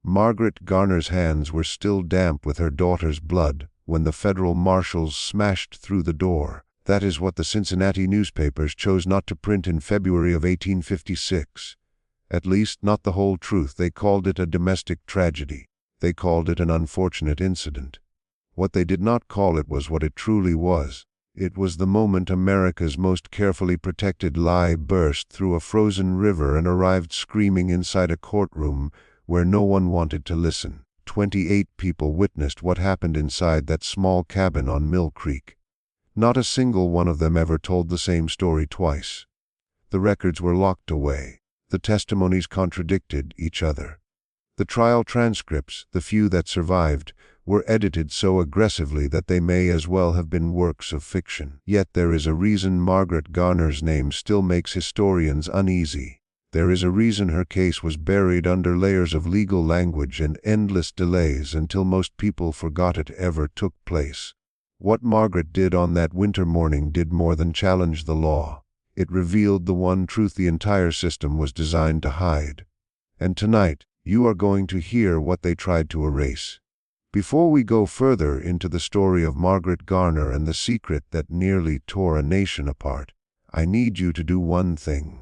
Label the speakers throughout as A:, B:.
A: Margaret Garner's hands were still damp with her daughter's blood when the federal marshals smashed through the door. That is what the Cincinnati newspapers chose not to print in February of 1856. At least, not the whole truth. They called it a domestic tragedy. They called it an unfortunate incident. What they did not call it was what it truly was. It was the moment America's most carefully protected lie burst through a frozen river and arrived screaming inside a courtroom where no one wanted to listen. 28 people witnessed what happened inside that small cabin on Mill Creek. Not a single one of them ever told the same story twice. The records were locked away. The testimonies contradicted each other. The trial transcripts, the few that survived, were edited so aggressively that they may as well have been works of fiction. Yet there is a reason Margaret Garner's name still makes historians uneasy. There is a reason her case was buried under layers of legal language and endless delays until most people forgot it ever took place. What Margaret did on that winter morning did more than challenge the law. It revealed the one truth the entire system was designed to hide. And tonight, you are going to hear what they tried to erase. Before we go further into the story of Margaret Garner and the secret that nearly tore a nation apart, I need you to do one thing.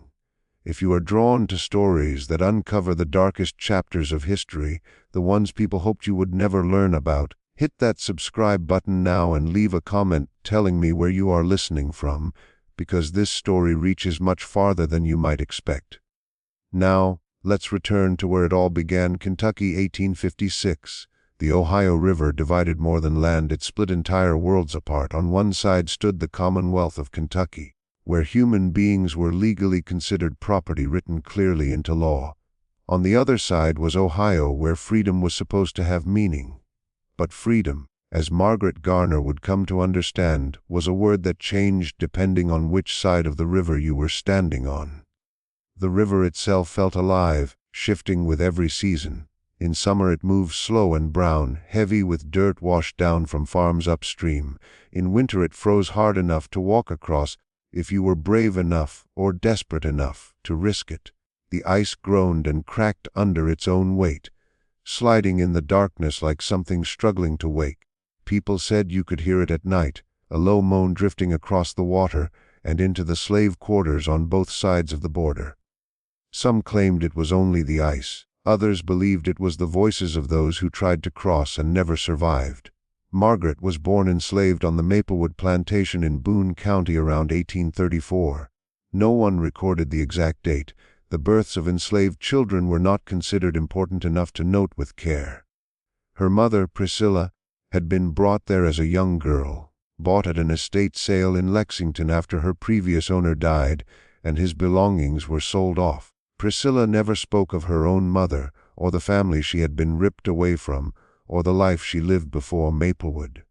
A: If you are drawn to stories that uncover the darkest chapters of history, the ones people hoped you would never learn about, hit that subscribe button now and leave a comment telling me where you are listening from, because this story reaches much farther than you might expect. Now, let's return to where it all began. Kentucky, 1856. The Ohio River divided more than land. It split entire worlds apart. On one side stood the Commonwealth of Kentucky, where human beings were legally considered property written clearly into law. On the other side was Ohio, where freedom was supposed to have meaning. But freedom, as Margaret Garner would come to understand, was a word that changed depending on which side of the river you were standing on. The river itself felt alive, shifting with every season. In summer it moved slow and brown, heavy with dirt washed down from farms upstream. In winter it froze hard enough to walk across if you were brave enough or desperate enough to risk it. The ice groaned and cracked under its own weight, sliding in the darkness like something struggling to wake. People said you could hear it at night, a low moan drifting across the water and into the slave quarters on both sides of the border. Some claimed it was only the ice. Others believed it was the voices of those who tried to cross and never survived. Margaret was born enslaved on the Maplewood plantation in Boone County around 1834. No one recorded the exact date. The births of enslaved children were not considered important enough to note with care. Her mother, Priscilla, had been brought there as a young girl, bought at an estate sale in Lexington after her previous owner died, and his belongings were sold off. Priscilla never spoke of her own mother, or the family she had been ripped away from, or the life she lived before Maplewood.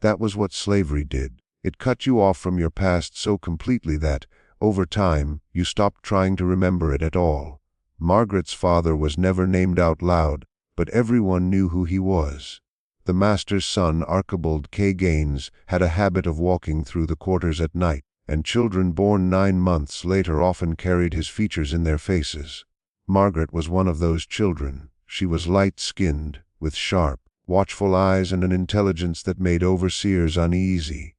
A: That was what slavery did. It cut you off from your past so completely that, over time, you stopped trying to remember it at all. Margaret's father was never named out loud, but everyone knew who he was. The master's son, Archibald K. Gaines, had a habit of walking through the quarters at night, and children born 9 months later often carried his features in their faces. Margaret was one of those children. She was light-skinned, with sharp, watchful eyes and an intelligence that made overseers uneasy.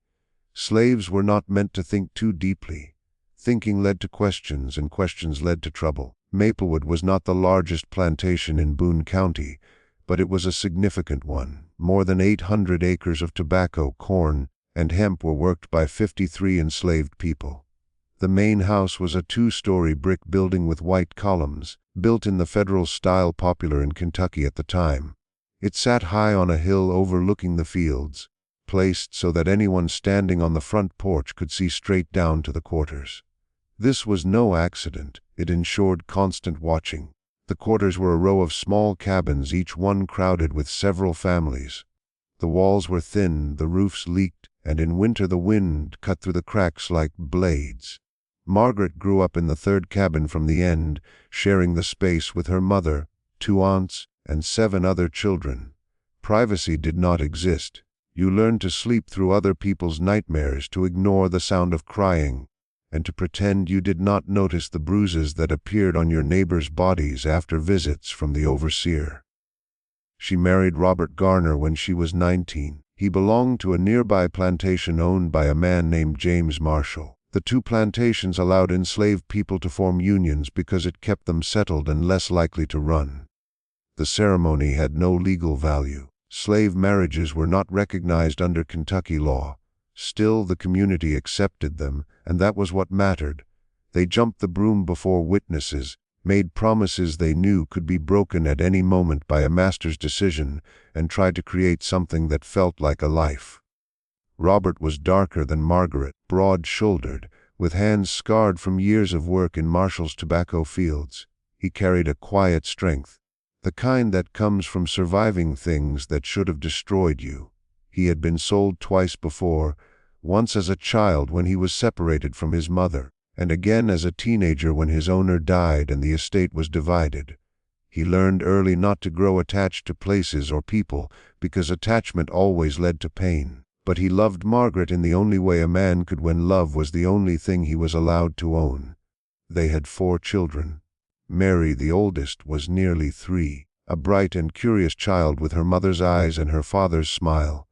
A: Slaves were not meant to think too deeply. Thinking led to questions, and questions led to trouble. Maplewood was not the largest plantation in Boone County, but it was a significant one. More than 800 acres of tobacco, corn, and hemp were worked by 53 enslaved people. The main house was a 2-story brick building with white columns, built in the federal style popular in Kentucky at the time. It sat high on a hill overlooking the fields, placed so that anyone standing on the front porch could see straight down to the quarters. This was no accident. It ensured constant watching. The quarters were a row of small cabins, each one crowded with several families. The walls were thin, the roofs leaked, and in winter the wind cut through the cracks like blades. Margaret grew up in the third cabin from the end, sharing the space with her mother, 2 aunts, and 7 other children. Privacy did not exist. You learned to sleep through other people's nightmares, to ignore the sound of crying, and to pretend you did not notice the bruises that appeared on your neighbors' bodies after visits from the overseer. She married Robert Garner when she was 19. He belonged to a nearby plantation owned by a man named James Marshall. The two plantations allowed enslaved people to form unions because it kept them settled and less likely to run. The ceremony had no legal value. Slave marriages were not recognized under Kentucky law. Still, the community accepted them, and that was what mattered. They jumped the broom before witnesses, made promises they knew could be broken at any moment by a master's decision, and tried to create something that felt like a life. Robert was darker than Margaret, broad-shouldered, with hands scarred from years of work in Marshall's tobacco fields. He carried a quiet strength, the kind that comes from surviving things that should have destroyed you. He had been sold twice before, once as a child when he was separated from his mother, and again as a teenager when his owner died and the estate was divided. He learned early not to grow attached to places or people, because attachment always led to pain. But he loved Margaret in the only way a man could when love was the only thing he was allowed to own. They had 4 children. Mary, the oldest, was nearly 3, a bright and curious child with her mother's eyes and her father's smile.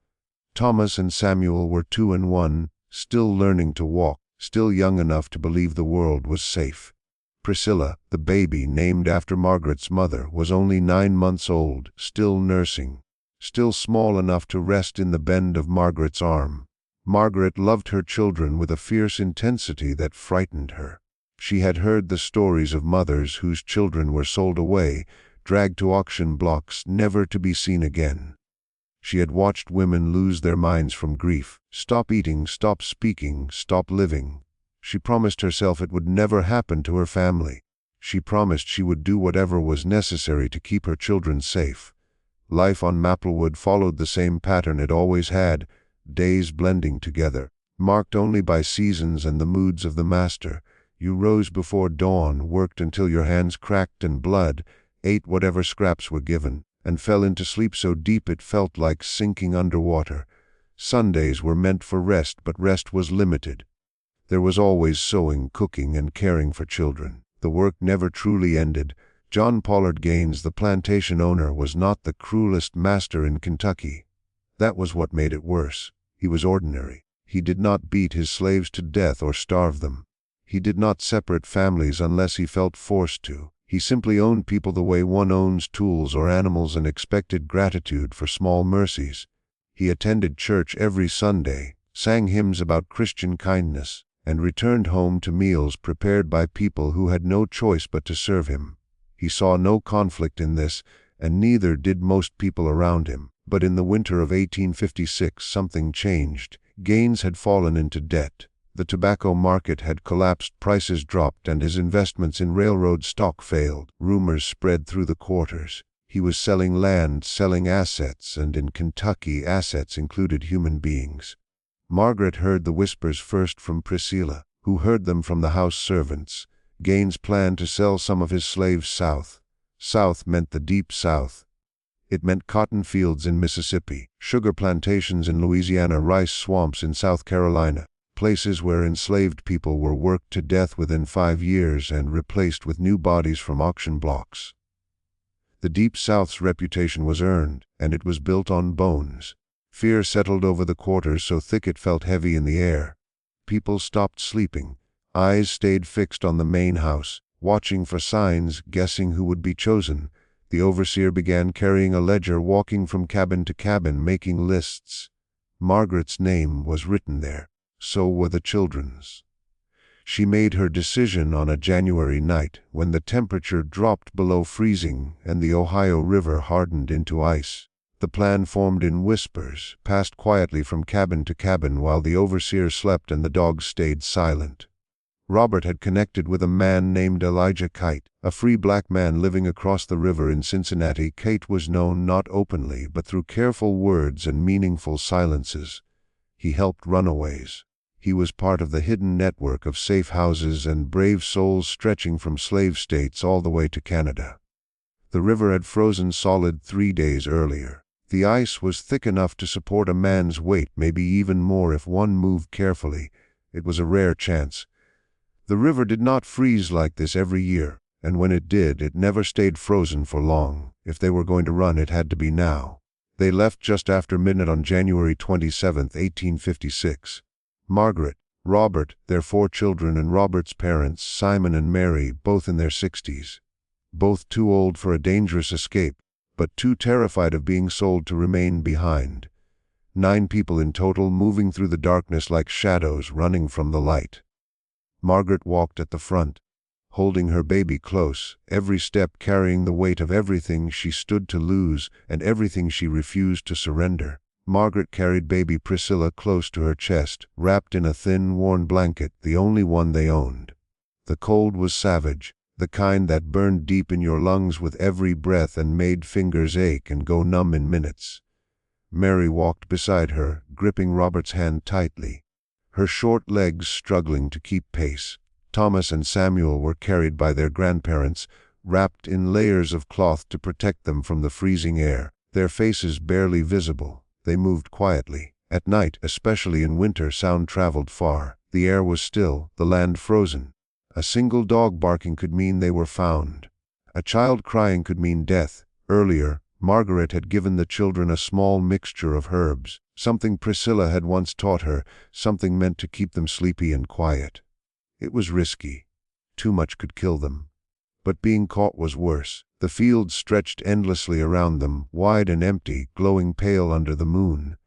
A: Thomas and Samuel were 2 and 1, still learning to walk, still young enough to believe the world was safe. Priscilla, the baby named after Margaret's mother, was only 9 months old, still nursing, still small enough to rest in the bend of Margaret's arm. Margaret loved her children with a fierce intensity that frightened her. She had heard the stories of mothers whose children were sold away, dragged to auction blocks, never to be seen again. She had watched women lose their minds from grief, stop eating, stop speaking, stop living. She promised herself it would never happen to her family. She promised she would do whatever was necessary to keep her children safe. Life on Maplewood followed the same pattern it always had, days blending together, marked only by seasons and the moods of the master. You rose before dawn, worked until your hands cracked and blood, ate whatever scraps were given, and fell into sleep so deep it felt like sinking underwater. Sundays were meant for rest, but rest was limited. There was always sewing, cooking, and caring for children. The work never truly ended. John Pollard Gaines, the plantation owner, was not the cruelest master in Kentucky. That was what made it worse. He was ordinary. He did not beat his slaves to death or starve them. He did not separate families unless he felt forced to. He simply owned people the way one owns tools or animals and expected gratitude for small mercies. He attended church every Sunday, sang hymns about Christian kindness, and returned home to meals prepared by people who had no choice but to serve him. He saw no conflict in this, and neither did most people around him. But in the winter of 1856 something changed. Gaines had fallen into debt. The tobacco market had collapsed, prices dropped, and his investments in railroad stock failed. Rumors spread through the quarters. He was selling land, selling assets, and in Kentucky assets included human beings. Margaret heard the whispers first from Priscilla, who heard them from the house servants. Gaines planned to sell some of his slaves south. South meant the deep South. It meant cotton fields in Mississippi, sugar plantations in Louisiana, rice swamps in South Carolina, places where enslaved people were worked to death within 5 years and replaced with new bodies from auction blocks. The Deep South's reputation was earned, and it was built on bones. Fear settled over the quarters so thick it felt heavy in the air. People stopped sleeping. Eyes stayed fixed on the main house, watching for signs, guessing who would be chosen. The overseer began carrying a ledger, walking from cabin to cabin, making lists. Margaret's name was written there. So were the children's. She made her decision on a January night when the temperature dropped below freezing and the Ohio River hardened into ice. The plan formed in whispers, passed quietly from cabin to cabin while the overseer slept and the dogs stayed silent. Robert had connected with a man named Elijah Kite, a free black man living across the river in Cincinnati. Kite was known not openly but through careful words and meaningful silences. He helped runaways. He was part of the hidden network of safe houses and brave souls stretching from slave states all the way to Canada. The river had frozen solid 3 days earlier. The ice was thick enough to support a man's weight, maybe even more if one moved carefully. It was a rare chance. The river did not freeze like this every year, And when it did, it never stayed frozen for long. If they were going to run, it had to be now. They left just after midnight on January 27, 1856. Margaret, Robert, their 4 children, and Robert's parents, Simon and Mary, both in their 60s. Both too old for a dangerous escape, but too terrified of being sold to remain behind. 9 people in total, moving through the darkness like shadows running from the light. Margaret walked at the front, holding her baby close, every step carrying the weight of everything she stood to lose and everything she refused to surrender. Margaret carried baby Priscilla close to her chest, wrapped in a thin, worn blanket, the only one they owned. The cold was savage, the kind that burned deep in your lungs with every breath and made fingers ache and go numb in minutes. Mary walked beside her, gripping Robert's hand tightly, her short legs struggling to keep pace. Thomas and Samuel were carried by their grandparents, wrapped in layers of cloth to protect them from the freezing air, their faces barely visible. They moved quietly. At night, especially in winter, sound traveled far. The air was still, the land frozen. A single dog barking could mean they were found. A child crying could mean death. Earlier, Margaret had given the children a small mixture of herbs, something Priscilla had once taught her, something meant to keep them sleepy and quiet. It was risky. Too much could kill them. But being caught was worse. The fields stretched endlessly around them, wide and empty, glowing pale under the moon.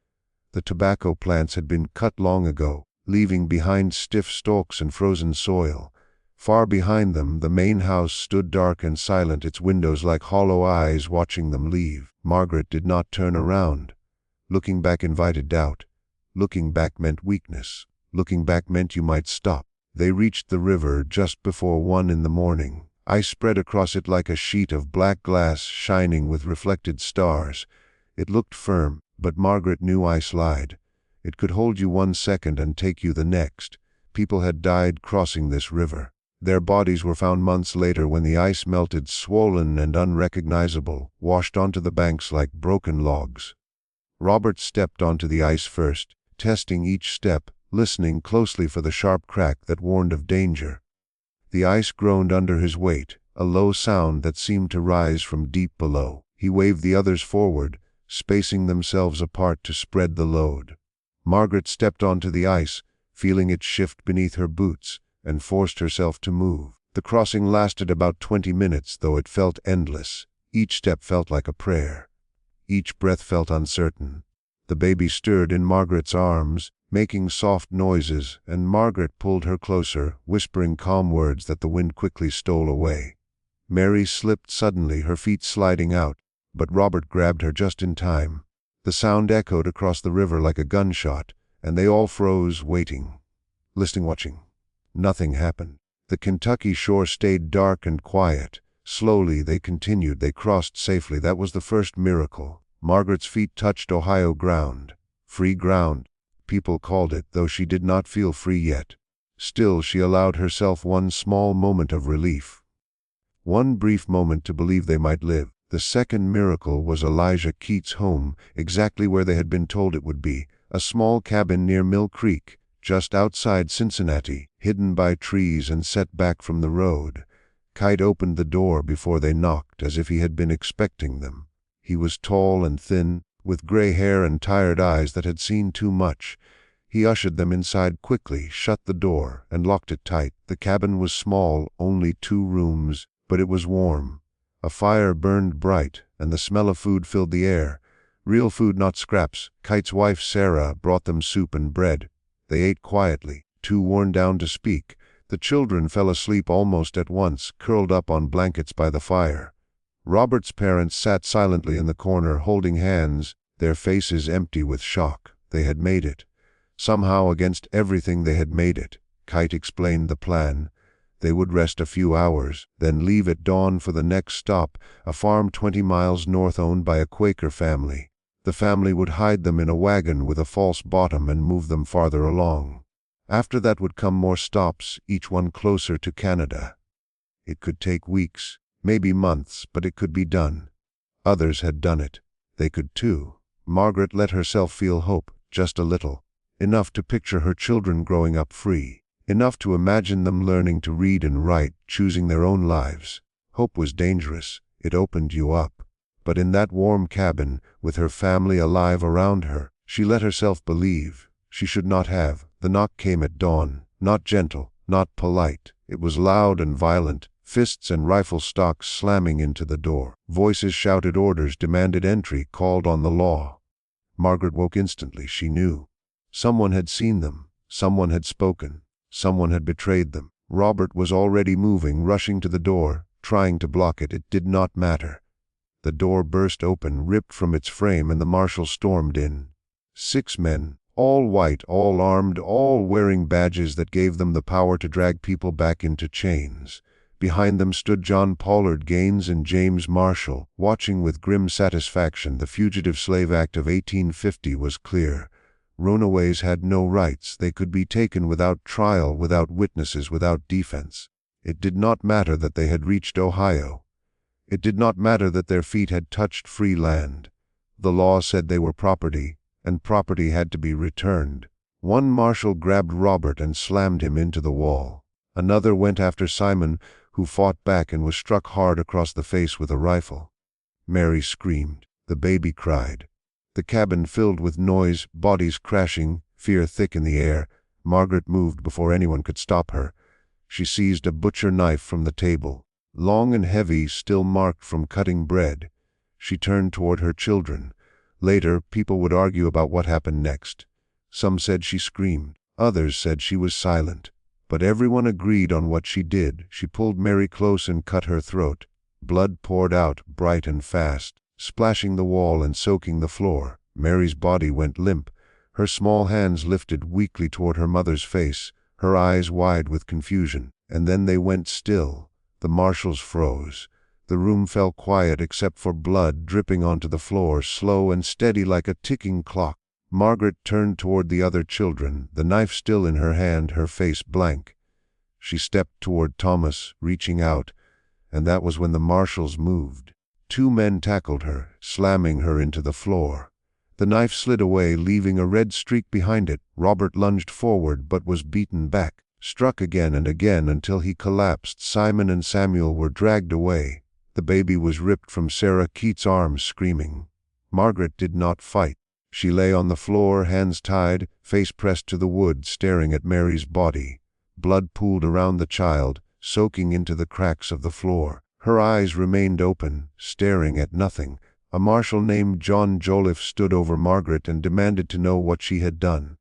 A: The tobacco plants had been cut long ago, leaving behind stiff stalks and frozen soil. Far behind them, the main house stood dark and silent, its windows like hollow eyes watching them leave. Margaret did not turn around. Looking back invited doubt. Looking back meant weakness. Looking back meant you might stop. They reached the river just before 1 in the morning. Ice spread across it like a sheet of black glass shining with reflected stars. It looked firm, but Margaret knew ice lied. It could hold you 1 second and take you the next. People had died crossing this river. Their bodies were found months later when the ice melted, swollen and unrecognizable, washed onto the banks like broken logs. Robert stepped onto the ice first, testing each step, listening closely for the sharp crack that warned of danger. The ice groaned under his weight, a low sound that seemed to rise from deep below. He waved the others forward, spacing themselves apart to spread the load. Margaret stepped onto the ice, feeling it shift beneath her boots, and forced herself to move. The crossing lasted about 20 minutes, though it felt endless. Each step felt like a prayer. Each breath felt uncertain. The baby stirred in Margaret's arms, making soft noises, and Margaret pulled her closer, whispering calm words that the wind quickly stole away. Mary slipped suddenly, her feet sliding out, but Robert grabbed her just in time. The sound echoed across the river like a gunshot, and they all froze, waiting, listening, watching. Nothing happened. The Kentucky shore stayed dark and quiet. Slowly they continued. They crossed safely. That was the first miracle. Margaret's feet touched Ohio ground. Free ground, people called it, though she did not feel free yet. Still, she allowed herself one small moment of relief. One brief moment to believe they might live. The second miracle was Elijah Keats' home, exactly where they had been told it would be, a small cabin near Mill Creek, just outside Cincinnati, hidden by trees and set back from the road. Kite opened the door before they knocked, as if he had been expecting them. He was tall and thin, with gray hair and tired eyes that had seen too much. He ushered them inside quickly, shut the door, and locked it tight. The cabin was small, only 2 rooms, but it was warm. A fire burned bright, and the smell of food filled the air. Real food, not scraps. Kite's wife, Sarah, brought them soup and bread. They ate quietly, too worn down to speak. The children fell asleep almost at once, curled up on blankets by the fire. Robert's parents sat silently in the corner, holding hands, their faces empty with shock. They had made it. Somehow, against everything, they had made it. Kite explained the plan. They would rest a few hours, then leave at dawn for the next stop, a farm 20 miles north owned by a Quaker family. The family would hide them in a wagon with a false bottom and move them farther along. After that would come more stops, each one closer to Canada. It could take weeks, maybe months, but it could be done. Others had done it. They could too. Margaret let herself feel hope, just a little. Enough to picture her children growing up free. Enough to imagine them learning to read and write, choosing their own lives. Hope was dangerous. It opened you up. But in that warm cabin, with her family alive around her, she let herself believe. She should not have. The knock came at dawn, not gentle, not polite. It was loud and violent, fists and rifle stocks slamming into the door. Voices shouted orders, demanded entry, called on the law. Margaret woke instantly. She knew. Someone had seen them. Someone had spoken. Someone had betrayed them. Robert was already moving, rushing to the door, trying to block it. It did not matter. The door burst open, ripped from its frame, and the marshal stormed in. 6 men, all white, all armed, all wearing badges that gave them the power to drag people back into chains. Behind them stood John Pollard Gaines and James Marshall, watching with grim satisfaction. The Fugitive Slave Act of 1850 was clear. Runaways had no rights. They could be taken without trial, without witnesses, without defense. It did not matter that they had reached Ohio. It did not matter that their feet had touched free land. The law said they were property, and property had to be returned. One marshal grabbed Robert and slammed him into the wall. Another went after Simon, who fought back and was struck hard across the face with a rifle. Mary screamed. The baby cried. The cabin filled with noise, bodies crashing, fear thick in the air. Margaret moved before anyone could stop her. She seized a butcher knife from the table, long and heavy, still marked from cutting bread. She turned toward her children. Later, people would argue about what happened next. Some said she screamed. Others said she was silent. But everyone agreed on what she did. She pulled Mary close and cut her throat. Blood poured out, bright and fast, splashing the wall and soaking the floor. Mary's body went limp. Her small hands lifted weakly toward her mother's face, her eyes wide with confusion. And then they went still. The marshals froze. The room fell quiet except for blood dripping onto the floor, slow and steady like a ticking clock. Margaret turned toward the other children, the knife still in her hand, her face blank. She stepped toward Thomas, reaching out, and that was when the marshals moved. 2 men tackled her, slamming her into the floor. The knife slid away, leaving a red streak behind it. Robert lunged forward but was beaten back, struck again and again until he collapsed. Simon and Samuel were dragged away. The baby was ripped from Sarah Keats' arms, screaming. Margaret did not fight. She lay on the floor, hands tied, face pressed to the wood, staring at Mary's body. Blood pooled around the child, soaking into the cracks of the floor. Her eyes remained open, staring at nothing. A marshal named John Joliffe stood over Margaret and demanded to know what she had done.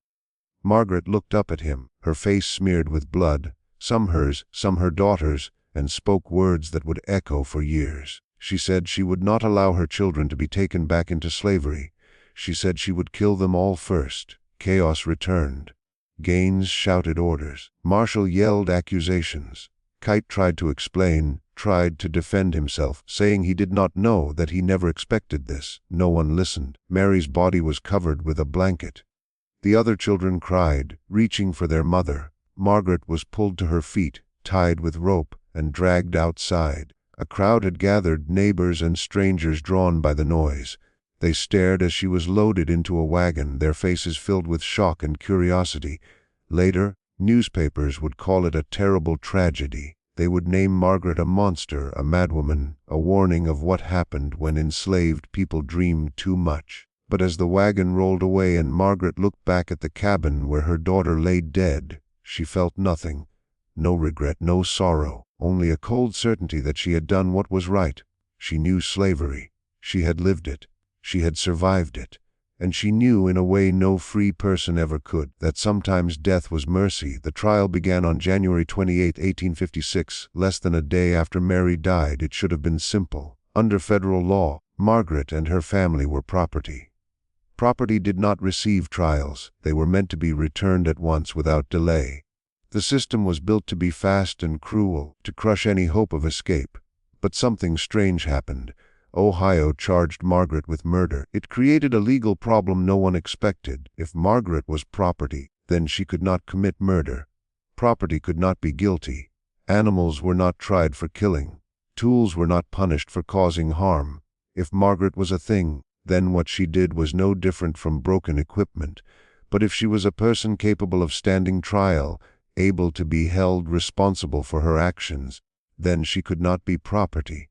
A: Margaret looked up at him, her face smeared with blood, some hers, some her daughter's, and spoke words that would echo for years. She said she would not allow her children to be taken back into slavery. She said she would kill them all first. Chaos returned. Gaines shouted orders. Marshall yelled accusations. Kite tried to explain, tried to defend himself, saying he did not know, that he never expected this. No one listened. Mary's body was covered with a blanket. The other children cried, reaching for their mother. Margaret was pulled to her feet, tied with rope, and dragged outside. A crowd had gathered, neighbors and strangers drawn by the noise. They stared as she was loaded into a wagon, their faces filled with shock and curiosity. Later, newspapers would call it a terrible tragedy. They would name Margaret a monster, a madwoman, a warning of what happened when enslaved people dreamed too much. But as the wagon rolled away and Margaret looked back at the cabin where her daughter lay dead, she felt nothing. No regret, no sorrow, only a cold certainty that she had done what was right. She knew slavery. She had lived it. She had survived it. And she knew, in a way no free person ever could, that sometimes death was mercy. The trial began on January 28, 1856, less than a day after Mary died. It should have been simple. Under federal law, Margaret and her family were property. Property did not receive trials. They were meant to be returned at once without delay. The system was built to be fast and cruel, to crush any hope of escape. But something strange happened. Ohio charged Margaret with murder. It created a legal problem no one expected. If Margaret was property, then she could not commit murder. Property could not be guilty. Animals were not tried for killing. Tools were not punished for causing harm. If Margaret was a thing, then what she did was no different from broken equipment. But if she was a person capable of standing trial, able to be held responsible for her actions, then she could not be property.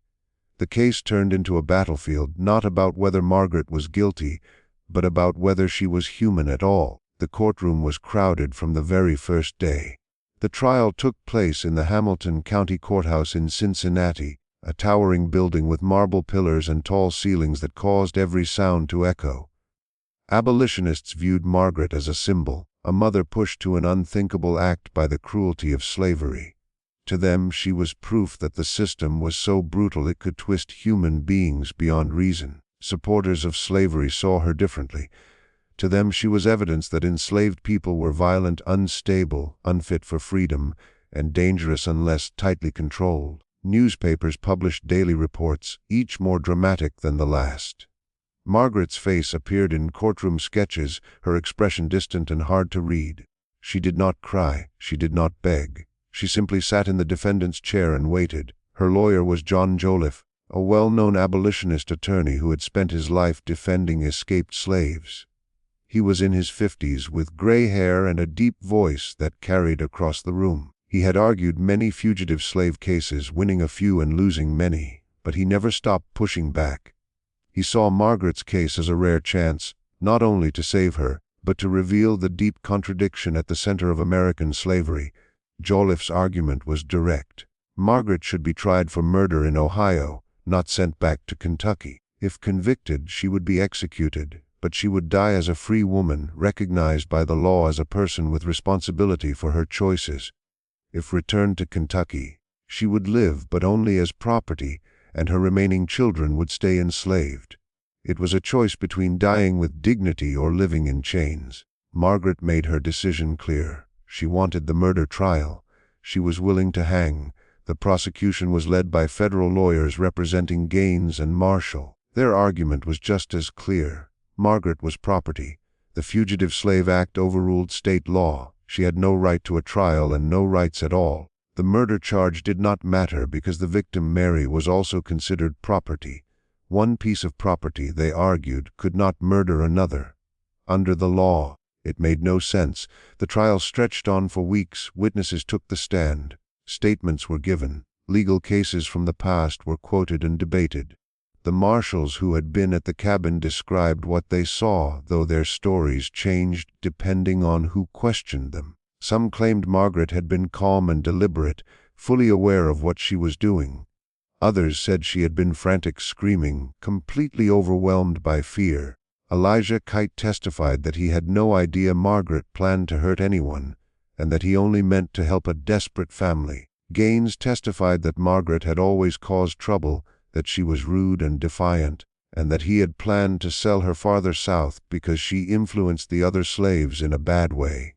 A: The case turned into a battlefield, not about whether Margaret was guilty, but about whether she was human at all. The courtroom was crowded from the very first day. The trial took place in the Hamilton County Courthouse in Cincinnati, a towering building with marble pillars and tall ceilings that caused every sound to echo. Abolitionists viewed Margaret as a symbol, a mother pushed to an unthinkable act by the cruelty of slavery. To them, she was proof that the system was so brutal it could twist human beings beyond reason. Supporters of slavery saw her differently. To them, she was evidence that enslaved people were violent, unstable, unfit for freedom, and dangerous unless tightly controlled. Newspapers published daily reports, each more dramatic than the last. Margaret's face appeared in courtroom sketches, her expression distant and hard to read. She did not cry, she did not beg. She simply sat in the defendant's chair and waited. Her lawyer was John Joliffe, a well-known abolitionist attorney who had spent his life defending escaped slaves. He was in his 50s, with gray hair and a deep voice that carried across the room. He had argued many fugitive slave cases, winning a few and losing many, but he never stopped pushing back. He saw Margaret's case as a rare chance, not only to save her, but to reveal the deep contradiction at the center of American slavery. Joliffe's argument was direct. Margaret should be tried for murder in Ohio, not sent back to Kentucky. If convicted, she would be executed, but she would die as a free woman, recognized by the law as a person with responsibility for her choices. If returned to Kentucky, she would live, but only as property, and her remaining children would stay enslaved. It was a choice between dying with dignity or living in chains. Margaret made her decision clear. She wanted the murder trial. She was willing to hang. The prosecution was led by federal lawyers representing Gaines and Marshall. Their argument was just as clear. Margaret was property. The Fugitive Slave Act overruled state law. She had no right to a trial and no rights at all. The murder charge did not matter because the victim, Mary, was also considered property. One piece of property, they argued, could not murder another. Under the law, it made no sense. The trial stretched on for weeks. Witnesses took the stand. Statements were given. Legal cases from the past were quoted and debated. The marshals who had been at the cabin described what they saw, though their stories changed depending on who questioned them. Some claimed Margaret had been calm and deliberate, fully aware of what she was doing. Others said she had been frantic, screaming, completely overwhelmed by fear. Elijah Kite testified that he had no idea Margaret planned to hurt anyone, and that he only meant to help a desperate family. Gaines testified that Margaret had always caused trouble, that she was rude and defiant, and that he had planned to sell her farther south because she influenced the other slaves in a bad way.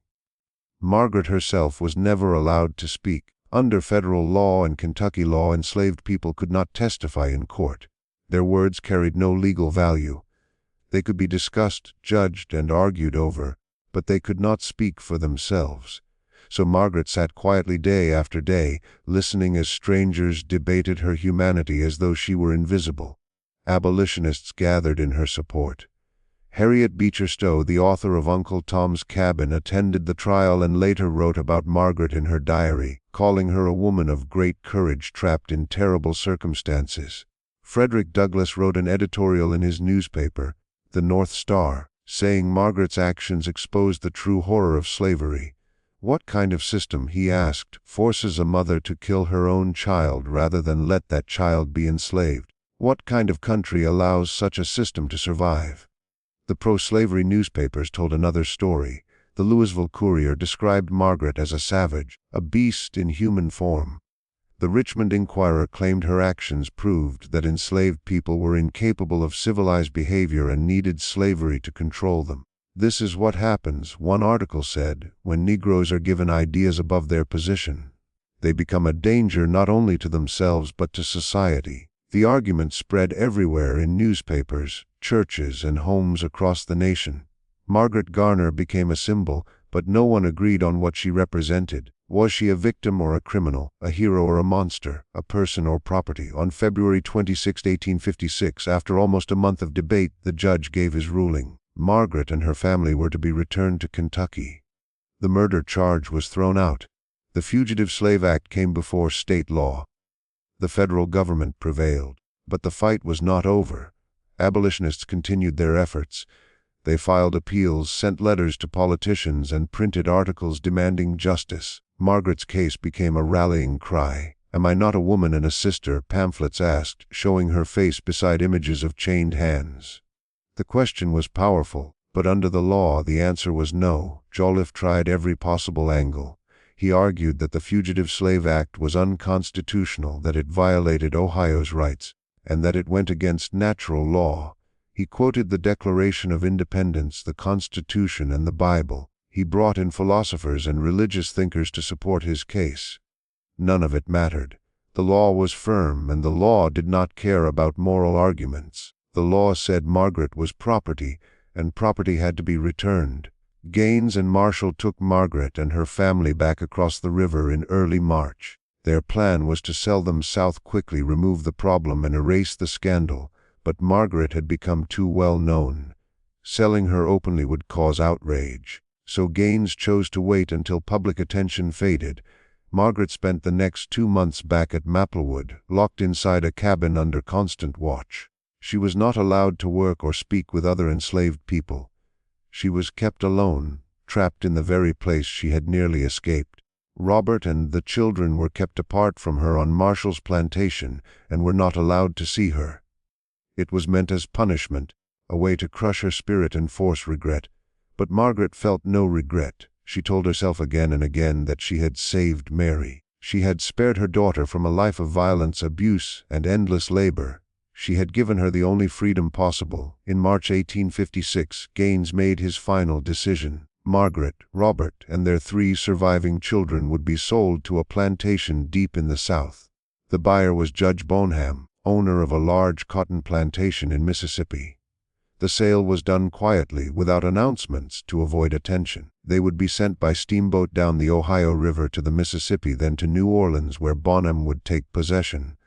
A: Margaret herself was never allowed to speak. Under federal law and Kentucky law, enslaved people could not testify in court. Their words carried no legal value. They could be discussed, judged, and argued over, but they could not speak for themselves. So Margaret sat quietly day after day, listening as strangers debated her humanity as though she were invisible. Abolitionists gathered in her support. Harriet Beecher Stowe, the author of Uncle Tom's Cabin, attended the trial and later wrote about Margaret in her diary, calling her a woman of great courage trapped in terrible circumstances. Frederick Douglass wrote an editorial in his newspaper, The North Star, saying Margaret's actions exposed the true horror of slavery. What kind of system, he asked, forces a mother to kill her own child rather than let that child be enslaved? What kind of country allows such a system to survive? The pro-slavery newspapers told another story. The Louisville Courier described Margaret as a savage, a beast in human form. The Richmond Enquirer claimed her actions proved that enslaved people were incapable of civilized behavior and needed slavery to control them. This is what happens, one article said, when Negroes are given ideas above their position. They become a danger not only to themselves but to society. The argument spread everywhere in newspapers, churches, and homes across the nation. Margaret Garner became a symbol, but no one agreed on what she represented. Was she a victim or a criminal, a hero or a monster, a person or property? On February 26, 1856, after almost a month of debate, the judge gave his ruling. Margaret and her family were to be returned to Kentucky. The murder charge was thrown out. The Fugitive Slave Act came before state law. The federal government prevailed. But the fight was not over. Abolitionists continued their efforts. They filed appeals, sent letters to politicians, and printed articles demanding justice. Margaret's case became a rallying cry. "Am I not a woman and a sister?" pamphlets asked, showing her face beside images of chained hands. The question was powerful, but under the law the answer was no. Jolliffe tried every possible angle. He argued that the Fugitive Slave Act was unconstitutional, that it violated Ohio's rights, and that it went against natural law. He quoted the Declaration of Independence, the Constitution, and the Bible. He brought in philosophers and religious thinkers to support his case. None of it mattered. The law was firm, and the law did not care about moral arguments. The law said Margaret was property, and property had to be returned. Gaines and Marshall took Margaret and her family back across the river in early March. Their plan was to sell them south quickly, remove the problem, and erase the scandal, but Margaret had become too well known. Selling her openly would cause outrage, so Gaines chose to wait until public attention faded. Margaret spent the next 2 months back at Maplewood, locked inside a cabin under constant watch. She was not allowed to work or speak with other enslaved people. She was kept alone, trapped in the very place she had nearly escaped. Robert and the children were kept apart from her on Marshall's plantation and were not allowed to see her. It was meant as punishment, a way to crush her spirit and force regret. But Margaret felt no regret. She told herself again and again that she had saved Mary. She had spared her daughter from a life of violence, abuse, and endless labor. She had given her the only freedom possible. In March 1856, Gaines made his final decision. Margaret, Robert, and their 3 surviving children would be sold to a plantation deep in the South. The buyer was Judge Bonham, owner of a large cotton plantation in Mississippi. The sale was done quietly, without announcements, to avoid attention. They would be sent by steamboat down the Ohio River to the Mississippi, then to New Orleans, where Bonham would take possession.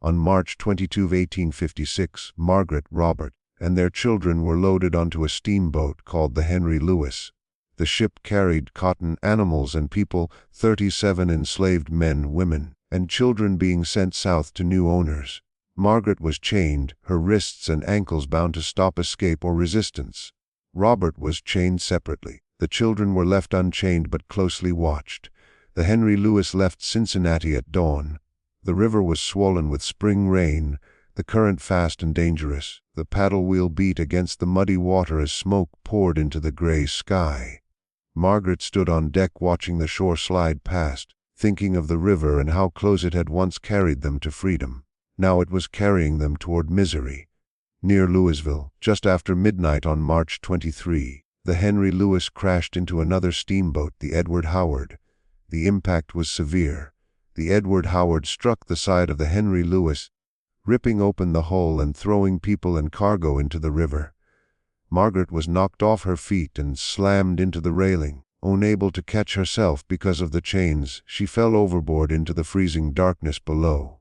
A: On March 22, 1856, Margaret, Robert, and their children were loaded onto a steamboat called the Henry Louis. The ship carried cotton, animals, and people, 37 enslaved men, women, and children being sent south to new owners. Margaret was chained, her wrists and ankles bound to stop escape or resistance. Robert was chained separately. The children were left unchained but closely watched. The Henry Louis left Cincinnati at dawn. The river was swollen with spring rain, the current fast and dangerous. The paddle wheel beat against the muddy water as smoke poured into the gray sky. Margaret stood on deck watching the shore slide past, thinking of the river and how close it had once carried them to freedom. Now it was carrying them toward misery. Near Louisville, just after midnight on March 23, the Henry Louis crashed into another steamboat, the Edward Howard. The impact was severe. The Edward Howard struck the side of the Henry Louis, ripping open the hull and throwing people and cargo into the river. Margaret was knocked off her feet and slammed into the railing. Unable to catch herself because of the chains, she fell overboard into the freezing darkness below.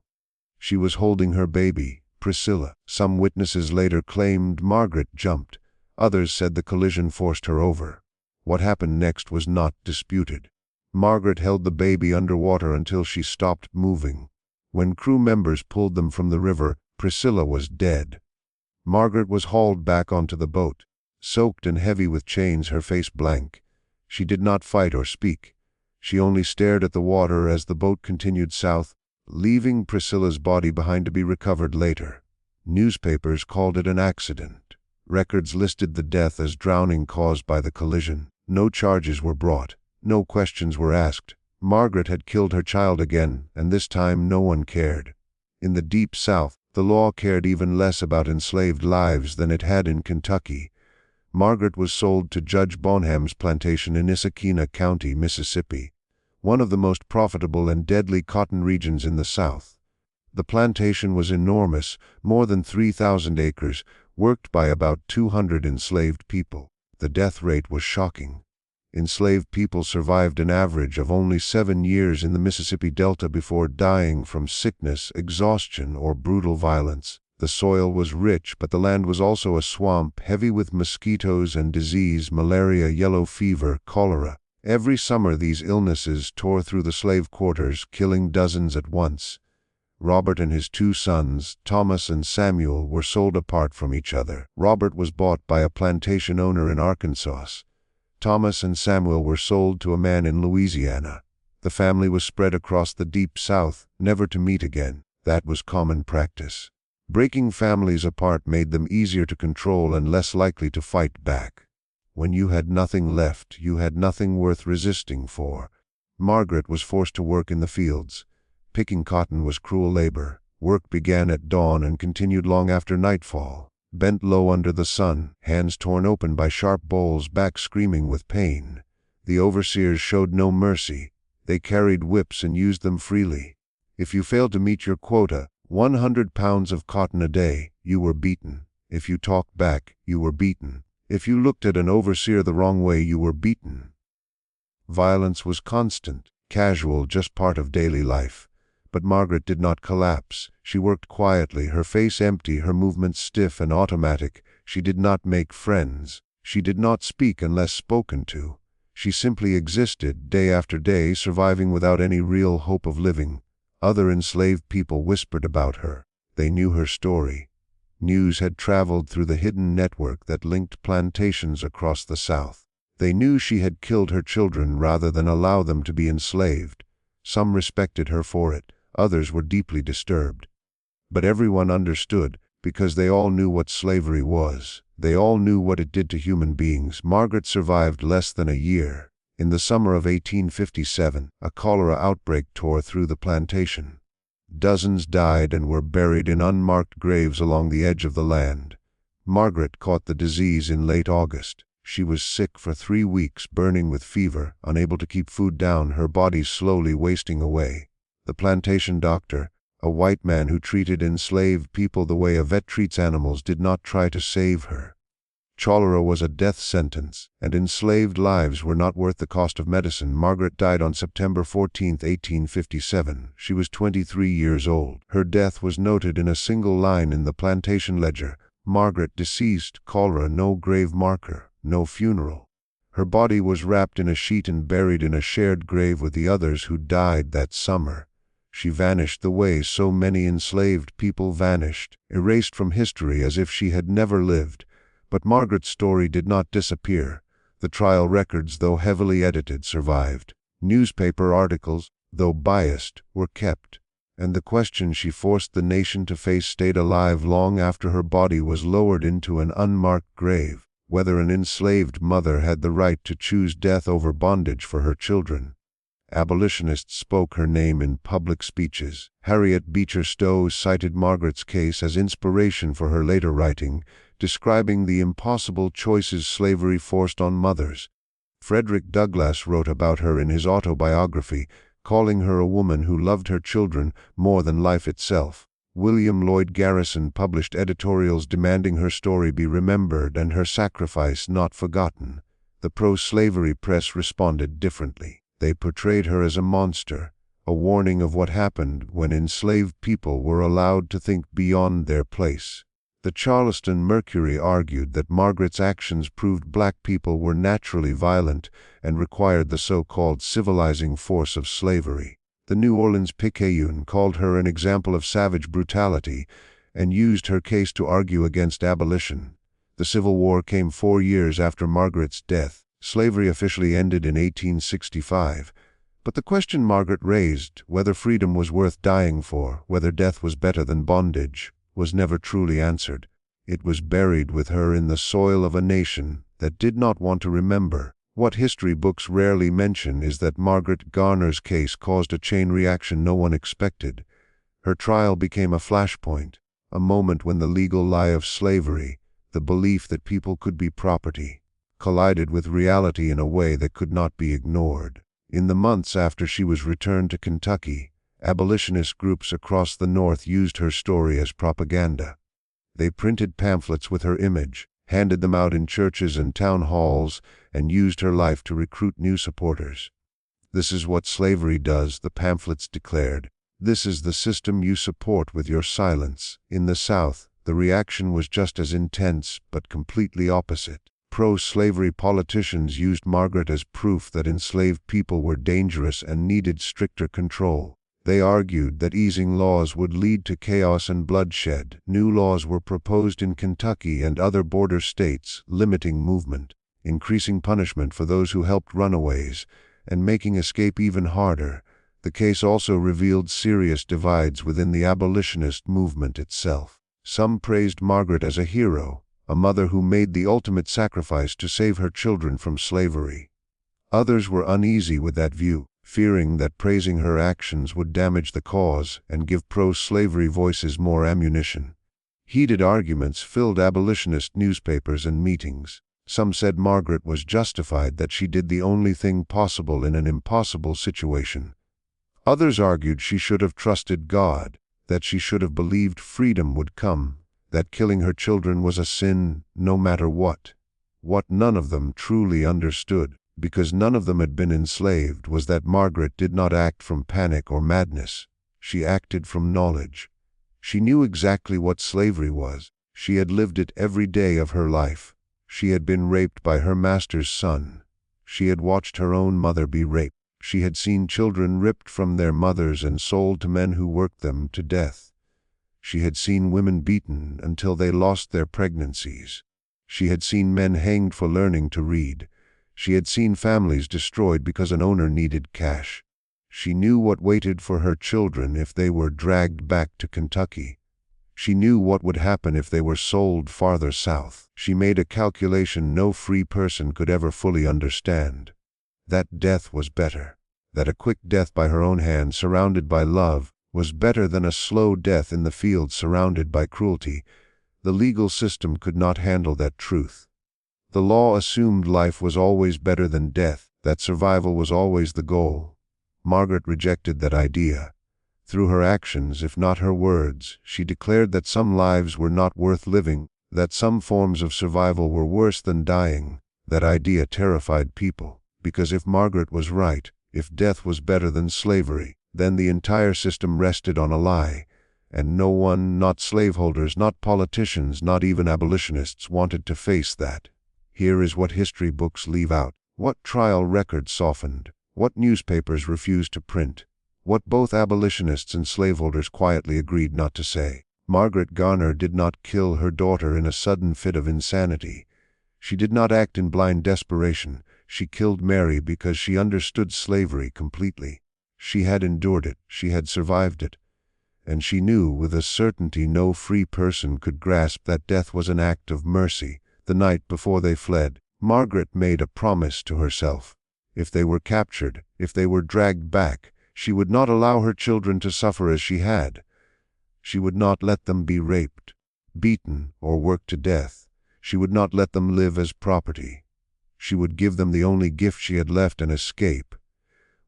A: She was holding her baby, Priscilla. Some witnesses later claimed Margaret jumped. Others said the collision forced her over. What happened next was not disputed. Margaret held the baby underwater until she stopped moving. When crew members pulled them from the river, Priscilla was dead. Margaret was hauled back onto the boat, soaked and heavy with chains, her face blank. She did not fight or speak. She only stared at the water as the boat continued south, leaving Priscilla's body behind to be recovered later. Newspapers called it an accident. Records listed the death as drowning caused by the collision. No charges were brought. No questions were asked. Margaret had killed her child again, and this time no one cared. In the deep South, the law cared even less about enslaved lives than it had in Kentucky. Margaret was sold to Judge Bonham's plantation in Issaquena County, Mississippi, one of the most profitable and deadly cotton regions in the South. The plantation was enormous, more than 3,000 acres, worked by about 200 enslaved people. The death rate was shocking. Enslaved people survived an average of only 7 years in the Mississippi Delta before dying from sickness, exhaustion, or brutal violence. The soil was rich, but the land was also a swamp, heavy with mosquitoes and disease, malaria, yellow fever, cholera. Every summer these illnesses tore through the slave quarters, killing dozens at once. Robert and his two sons, Thomas and Samuel, were sold apart from each other. Robert was bought by a plantation owner in Arkansas. Thomas and Samuel were sold to a man in Louisiana. The family was spread across the deep South, never to meet again. That was common practice. Breaking families apart made them easier to control and less likely to fight back. When you had nothing left, you had nothing worth resisting for. Margaret was forced to work in the fields. Picking cotton was cruel labor. Work began at dawn and continued long after nightfall. Bent low under the sun, hands torn open by sharp bowls, back screaming with pain. The overseers showed no mercy. They carried whips and used them freely. If you failed to meet your quota, 100 pounds of cotton a day, you were beaten. If you talked back, you were beaten. If you looked at an overseer the wrong way, you were beaten. Violence was constant, casual, just part of daily life. But Margaret did not collapse. She worked quietly, her face empty, her movements stiff and automatic. She did not make friends. She did not speak unless spoken to. She simply existed, day after day, surviving without any real hope of living. Other enslaved people whispered about her. They knew her story. News had traveled through the hidden network that linked plantations across the South. They knew she had killed her children rather than allow them to be enslaved. Some respected her for it. Others were deeply disturbed. But everyone understood, because they all knew what slavery was. They all knew what it did to human beings. Margaret survived less than a year. In the summer of 1857, a cholera outbreak tore through the plantation. Dozens died and were buried in unmarked graves along the edge of the land. Margaret caught the disease in late August. She was sick for 3 weeks, burning with fever, unable to keep food down, her body slowly wasting away. The plantation doctor, a white man who treated enslaved people the way a vet treats animals, did not try to save her. Cholera was a death sentence, and enslaved lives were not worth the cost of medicine. Margaret died on September 14, 1857. She was 23 years old. Her death was noted in a single line in the plantation ledger: Margaret deceased, cholera, no grave marker, no funeral. Her body was wrapped in a sheet and buried in a shared grave with the others who died that summer. She vanished the way so many enslaved people vanished, erased from history as if she had never lived. But Margaret's story did not disappear. The trial records, though heavily edited, survived. Newspaper articles, though biased, were kept. And the question she forced the nation to face stayed alive long after her body was lowered into an unmarked grave: whether an enslaved mother had the right to choose death over bondage for her children. Abolitionists spoke her name in public speeches. Harriet Beecher Stowe cited Margaret's case as inspiration for her later writing, describing the impossible choices slavery forced on mothers. Frederick Douglass wrote about her in his autobiography, calling her a woman who loved her children more than life itself. William Lloyd Garrison published editorials demanding her story be remembered and her sacrifice not forgotten. The pro-slavery press responded differently. They portrayed her as a monster, a warning of what happened when enslaved people were allowed to think beyond their place. The Charleston Mercury argued that Margaret's actions proved black people were naturally violent and required the so-called civilizing force of slavery. The New Orleans Picayune called her an example of savage brutality and used her case to argue against abolition. The Civil War came 4 years after Margaret's death. Slavery officially ended in 1865, but the question Margaret raised, whether freedom was worth dying for, whether death was better than bondage, was never truly answered. It was buried with her in the soil of a nation that did not want to remember. What history books rarely mention is that Margaret Garner's case caused a chain reaction no one expected. Her trial became a flashpoint, a moment when the legal lie of slavery, the belief that people could be property, collided with reality in a way that could not be ignored. In the months after she was returned to Kentucky, abolitionist groups across the North used her story as propaganda. They printed pamphlets with her image, handed them out in churches and town halls, and used her life to recruit new supporters. "This is what slavery does," the pamphlets declared. "This is the system you support with your silence." In the South, the reaction was just as intense, but completely opposite. Pro-slavery politicians used Margaret as proof that enslaved people were dangerous and needed stricter control. They argued that easing laws would lead to chaos and bloodshed. New laws were proposed in Kentucky and other border states, limiting movement, increasing punishment for those who helped runaways, and making escape even harder. The case also revealed serious divides within the abolitionist movement itself. Some praised Margaret as a hero, a mother who made the ultimate sacrifice to save her children from slavery. Others were uneasy with that view, fearing that praising her actions would damage the cause and give pro-slavery voices more ammunition. Heated arguments filled abolitionist newspapers and meetings. Some said Margaret was justified, that she did the only thing possible in an impossible situation. Others argued she should have trusted God, that she should have believed freedom would come, that killing her children was a sin, no matter what. What none of them truly understood, because none of them had been enslaved, was that Margaret did not act from panic or madness. She acted from knowledge. She knew exactly what slavery was. She had lived it every day of her life. She had been raped by her master's son. She had watched her own mother be raped. She had seen children ripped from their mothers and sold to men who worked them to death. She had seen women beaten until they lost their pregnancies. She had seen men hanged for learning to read. She had seen families destroyed because an owner needed cash. She knew what waited for her children if they were dragged back to Kentucky. She knew what would happen if they were sold farther south. She made a calculation no free person could ever fully understand. That death was better. That a quick death by her own hand, surrounded by love, was better than a slow death in the field surrounded by cruelty. The legal system could not handle that truth. The law assumed life was always better than death, that survival was always the goal. Margaret rejected that idea. Through her actions, if not her words, she declared that some lives were not worth living, that some forms of survival were worse than dying. That idea terrified people, because if Margaret was right, if death was better than slavery, then the entire system rested on a lie, and no one, not slaveholders, not politicians, not even abolitionists, wanted to face that. Here is what history books leave out, what trial records softened, what newspapers refused to print, what both abolitionists and slaveholders quietly agreed not to say. Margaret Garner did not kill her daughter in a sudden fit of insanity. She did not act in blind desperation. She killed Mary because she understood slavery completely. She had endured it, she had survived it, and she knew with a certainty no free person could grasp that death was an act of mercy. The night before they fled, Margaret made a promise to herself. If they were captured, if they were dragged back, she would not allow her children to suffer as she had. She would not let them be raped, beaten, or worked to death. She would not let them live as property. She would give them the only gift she had left, an escape.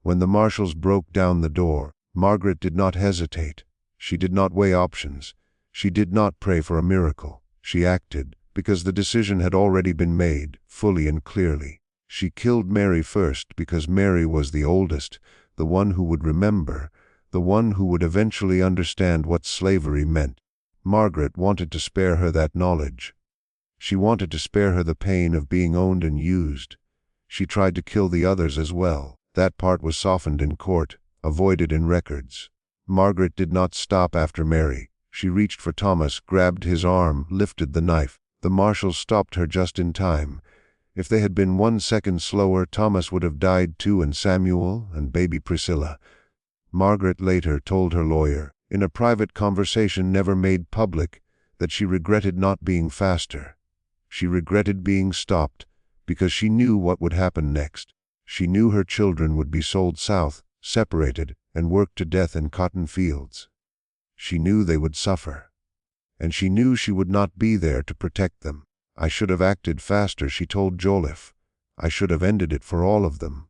A: When the marshals broke down the door, Margaret did not hesitate. She did not weigh options. She did not pray for a miracle. She acted, because the decision had already been made, fully and clearly. She killed Mary first because Mary was the oldest, the one who would remember, the one who would eventually understand what slavery meant. Margaret wanted to spare her that knowledge. She wanted to spare her the pain of being owned and used. She tried to kill the others as well. That part was softened in court, avoided in records. Margaret did not stop after Mary. She reached for Thomas, grabbed his arm, lifted the knife. The marshals stopped her just in time. If they had been 1 second slower, Thomas would have died too, and Samuel, and baby Priscilla. Margaret later told her lawyer, in a private conversation never made public, that she regretted not being faster. She regretted being stopped, because she knew what would happen next. She knew her children would be sold south, separated, and worked to death in cotton fields. She knew they would suffer. And she knew she would not be there to protect them. I should have acted faster, she told Joliffe. I should have ended it for all of them.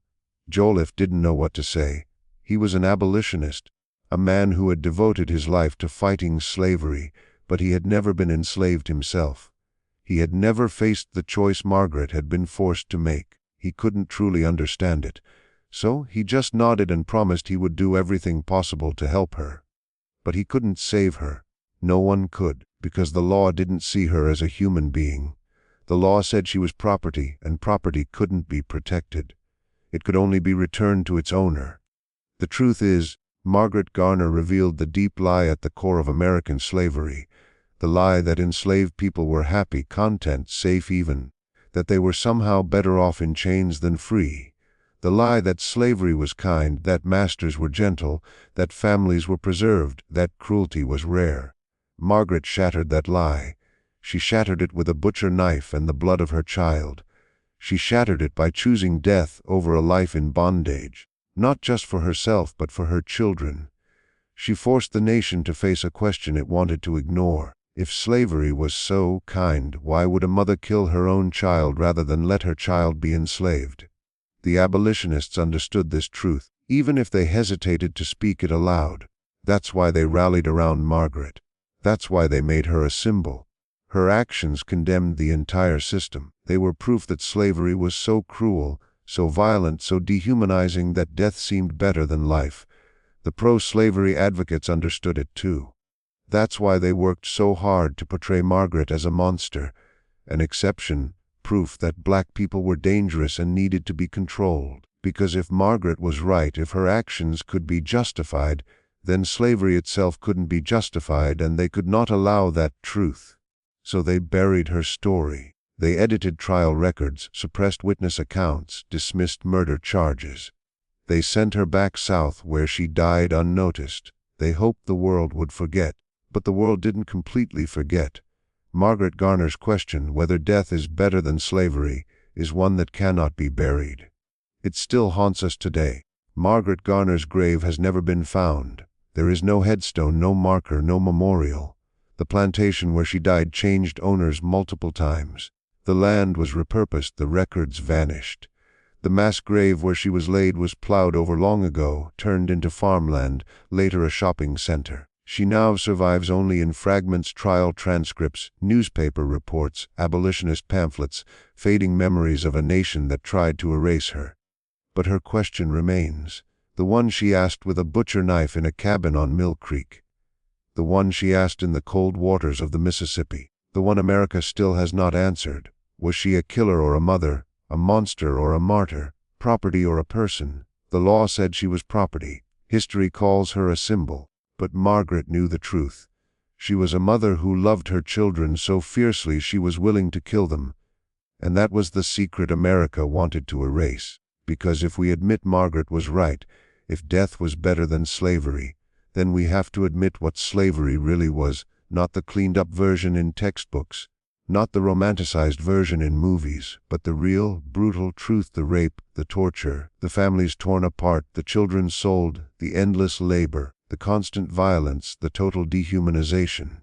A: Joliffe didn't know what to say. He was an abolitionist, a man who had devoted his life to fighting slavery, but he had never been enslaved himself. He had never faced the choice Margaret had been forced to make. He couldn't truly understand it. So he just nodded and promised he would do everything possible to help her. But he couldn't save her. No one could, because the law didn't see her as a human being. The law said she was property, and property couldn't be protected. It could only be returned to its owner. The truth is, Margaret Garner revealed the deep lie at the core of American slavery, the lie that enslaved people were happy, content, safe even, that they were somehow better off in chains than free, the lie that slavery was kind, that masters were gentle, that families were preserved, that cruelty was rare. Margaret shattered that lie. She shattered it with a butcher knife and the blood of her child. She shattered it by choosing death over a life in bondage, not just for herself but for her children. She forced the nation to face a question it wanted to ignore. If slavery was so kind, why would a mother kill her own child rather than let her child be enslaved? The abolitionists understood this truth, even if they hesitated to speak it aloud. That's why they rallied around Margaret. That's why they made her a symbol. Her actions condemned the entire system. They were proof that slavery was so cruel, so violent, so dehumanizing that death seemed better than life. The pro-slavery advocates understood it too. That's why they worked so hard to portray Margaret as a monster, an exception, proof that black people were dangerous and needed to be controlled. Because if Margaret was right, if her actions could be justified, then slavery itself couldn't be justified, and they could not allow that truth. So they buried her story. They edited trial records, suppressed witness accounts, dismissed murder charges. They sent her back south where she died unnoticed. They hoped the world would forget. But the world didn't completely forget. Margaret Garner's question, whether death is better than slavery, is one that cannot be buried. It still haunts us today. Margaret Garner's grave has never been found. There is no headstone, no marker, no memorial. The plantation where she died changed owners multiple times. The land was repurposed, the records vanished. The mass grave where she was laid was plowed over long ago, turned into farmland, later a shopping center. She now survives only in fragments, trial transcripts, newspaper reports, abolitionist pamphlets, fading memories of a nation that tried to erase her. But her question remains, the one she asked with a butcher knife in a cabin on Mill Creek, the one she asked in the cold waters of the Mississippi, the one America still has not answered. Was she a killer or a mother, a monster or a martyr, property or a person? The law said she was property. History calls her a symbol. But Margaret knew the truth. She was a mother who loved her children so fiercely she was willing to kill them. And that was the secret America wanted to erase. Because if we admit Margaret was right, if death was better than slavery, then we have to admit what slavery really was, not the cleaned-up version in textbooks, not the romanticized version in movies, but the real, brutal truth, the rape, the torture, the families torn apart, the children sold, the endless labor, the constant violence, the total dehumanization.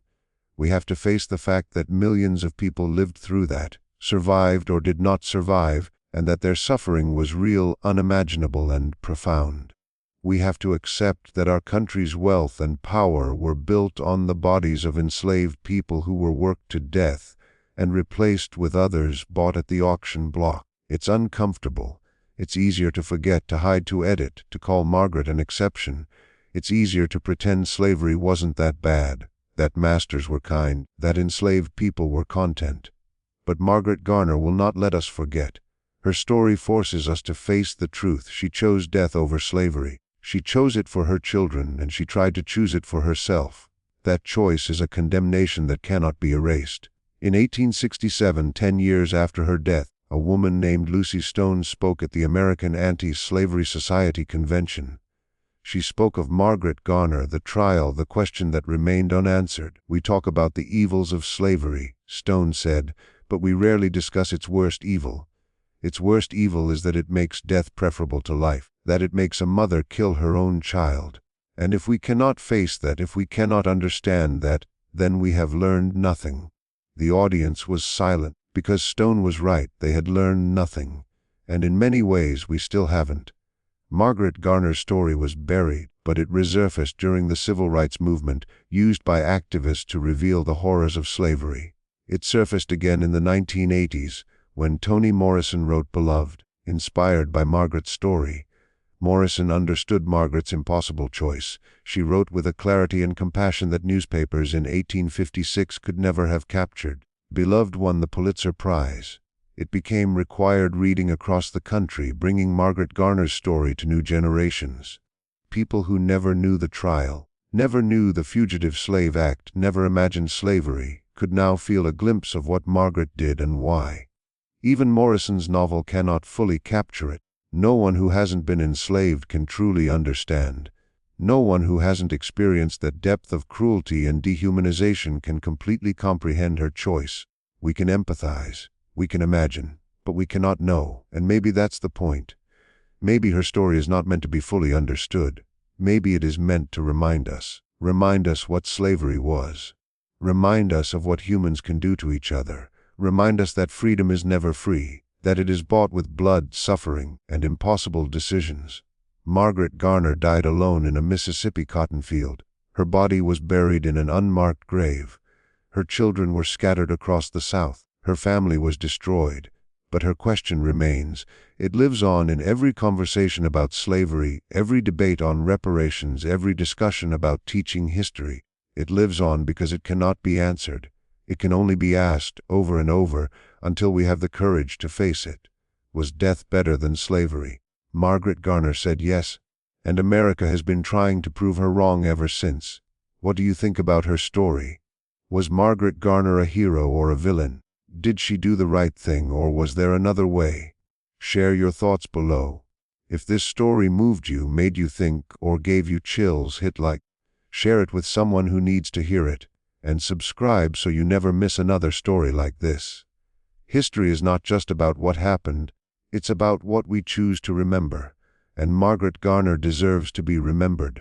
A: We have to face the fact that millions of people lived through that, survived or did not survive, and that their suffering was real, unimaginable, and profound. We have to accept that our country's wealth and power were built on the bodies of enslaved people who were worked to death and replaced with others bought at the auction block. It's uncomfortable. It's easier to forget, to hide, to edit, to call Margaret an exception. It's easier to pretend slavery wasn't that bad, that masters were kind, that enslaved people were content. But Margaret Garner will not let us forget. Her story forces us to face the truth. She chose death over slavery. She chose it for her children, and she tried to choose it for herself. That choice is a condemnation that cannot be erased. In 1867, 10 years after her death, a woman named Lucy Stone spoke at the American Anti-Slavery Society Convention. She spoke of Margaret Garner, the trial, the question that remained unanswered. We talk about the evils of slavery, Stone said, but we rarely discuss its worst evil. Its worst evil is that it makes death preferable to life, that it makes a mother kill her own child. And if we cannot face that, if we cannot understand that, then we have learned nothing. The audience was silent, because Stone was right. They had learned nothing. And in many ways we still haven't. Margaret Garner's story was buried, but it resurfaced during the civil rights movement, used by activists to reveal the horrors of slavery. It surfaced again in the 1980s, when Toni Morrison wrote Beloved, inspired by Margaret's story. Morrison understood Margaret's impossible choice. She wrote with a clarity and compassion that newspapers in 1856 could never have captured. Beloved won the Pulitzer Prize. It became required reading across the country, bringing Margaret Garner's story to new generations. people who never knew the trial, never knew the Fugitive Slave Act, never imagined slavery, could now feel a glimpse of what Margaret did and why. Even Morrison's novel cannot fully capture it. No one who hasn't been enslaved can truly understand. No one who hasn't experienced that depth of cruelty and dehumanization can completely comprehend her choice. We can empathize, we can imagine, but we cannot know, and maybe that's the point. Maybe her story is not meant to be fully understood. Maybe it is meant to remind us what slavery was. Remind us of what humans can do to each other. Remind us that freedom is never free, that it is bought with blood, suffering, and impossible decisions. Margaret Garner died alone in a Mississippi cotton field. Her body was buried in an unmarked grave. Her children were scattered across the South. Her family was destroyed. But her question remains. It lives on in every conversation about slavery, every debate on reparations, every discussion about teaching history. It lives on because it cannot be answered. It can only be asked over and over until we have the courage to face it. Was death better than slavery? Margaret Garner said yes, and America has been trying to prove her wrong ever since. What do you think about her story? Was Margaret Garner a hero or a villain? Did she do the right thing, or was there another way? Share your thoughts below. If this story moved you, made you think, or gave you chills, hit like. Share it with someone who needs to hear it, and subscribe so you never miss another story like this. History is not just about what happened, it's about what we choose to remember, and Margaret Garner deserves to be remembered.